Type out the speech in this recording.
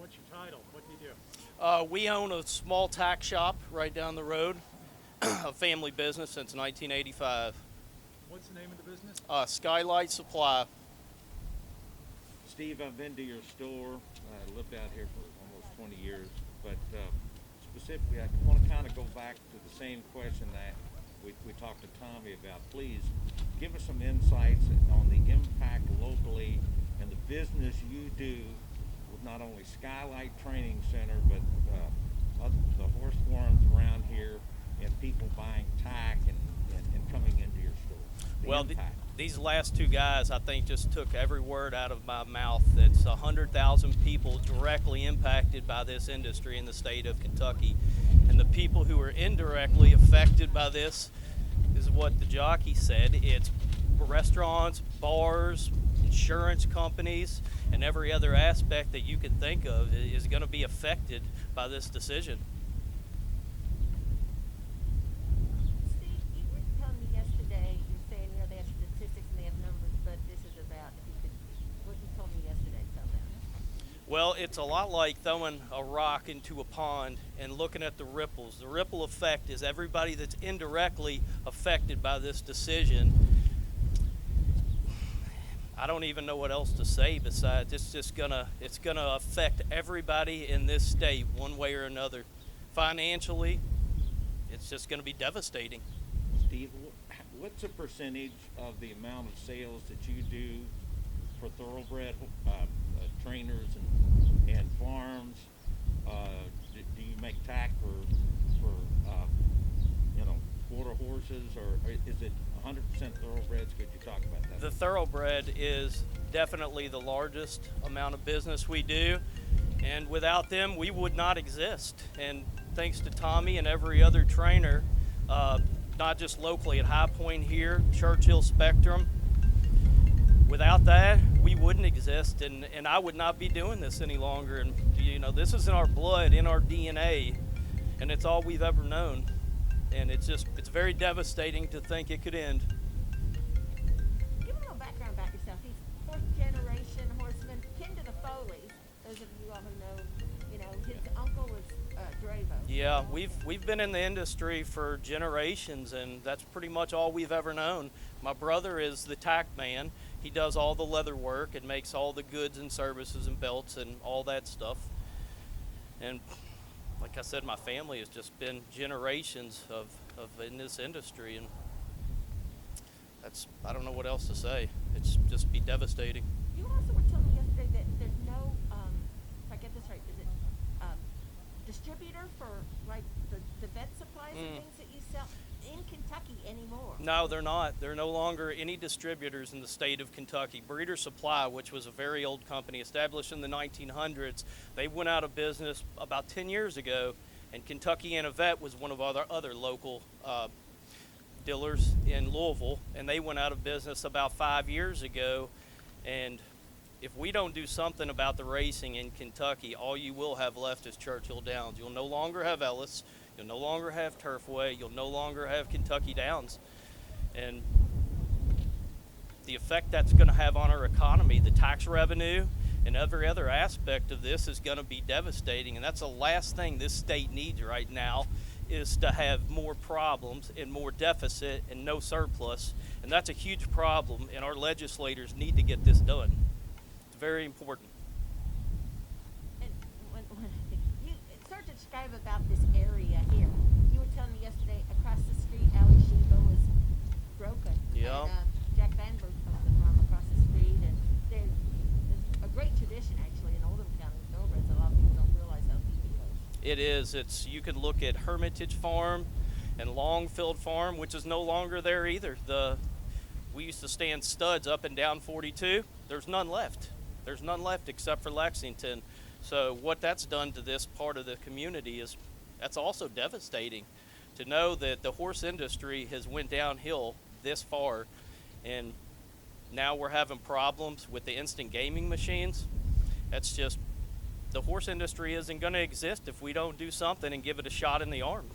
What's your title? What do you do? We own a small tack shop right down the road, a family business since 1985. What's the name of the business? Skylight Supply. Steve, I've been to your store. I lived out here for almost 20 years, but specifically, I want to kind of go back to the same question that we talked to Tommy about. Please give us some insights on the impact locally and the business you do with not only Skylight Training Center, but the horse forums around here and people buying tack and coming into your store. Well, these last two guys, I think, just took every word out of my mouth. It's 100,000 people directly impacted by this industry in the state of Kentucky. And the people who are indirectly affected by this is what the jockey said. It's restaurants, bars, insurance companies, and every other aspect that you can think of is going to be affected by this decision. Steve, you were telling me yesterday, you're saying, they have statistics and they have numbers, but this is about, what you told me yesterday, tell them. Well, it's a lot like throwing a rock into a pond and looking at the ripples. The ripple effect is everybody that's indirectly affected by this decision. I don't even know what else to say besides it's gonna affect everybody in this state one way or another. Financially, it's just gonna be devastating. Steve, what's a percentage of the amount of sales that you do for thoroughbred trainers and farms? Do you make tack for quarter horses, or is it 100% thoroughbreds? Could you talk about that? The thoroughbred is definitely the largest amount of business we do, and without them we would not exist. And thanks to Tommy and every other trainer, not just locally at High Point here, Churchill Spectrum, without that we wouldn't exist, and I would not be doing this any longer. And this is in our blood, in our DNA, and it's all we've ever known. And it's very devastating to think it could end. Give a little background about yourself. He's fourth generation horseman, kin to the Foleys. Those of you all who know, his uncle was Dravo. Yeah, we've been in the industry for generations, and that's pretty much all we've ever known. My brother is the tack man. He does all the leather work and makes all the goods and services and belts and all that stuff. And like I said, my family has just been generations of in this industry, and I don't know what else to say. It's just be devastating. You also were telling me yesterday that there's no, if I get this right, is it distributor for like the vet supplies and things that you sell in Kentucky anymore? No, they're not. There are no longer any distributors in the state of Kentucky. Breeder Supply, which was a very old company established in the 1900s, they went out of business about 10 years ago, and Kentucky Vet was one of our other local dealers in Louisville, and they went out of business about 5 years ago. And if we don't do something about the racing in Kentucky, all you will have left is Churchill Downs. You'll no longer have Ellis. You'll no longer have Turfway. You'll no longer have Kentucky Downs. And the effect that's going to have on our economy, the tax revenue, and every other aspect of this is going to be devastating. And that's the last thing this state needs right now, is to have more problems and more deficit and no surplus. And that's a huge problem, and our legislators need to get this done. It's very important. And you start to describe about this area here. You were telling me yesterday across the street, Ali Sheba was broken. Yeah. And, Jack Vanberg comes from across the street, and there's a great tradition actually in Oldham County with thoroughbreds. A lot of people don't realize how deep it goes. It is. You could look at Hermitage Farm and Longfield Farm, which is no longer there either. We used to stand studs up and down 42. There's none left. There's none left except for Lexington. So what that's done to this part of the community that's also devastating. To know that the horse industry has went downhill this far, and now we're having problems with the instant gaming machines. That's just, the horse industry isn't going to exist if we don't do something and give it a shot in the arm.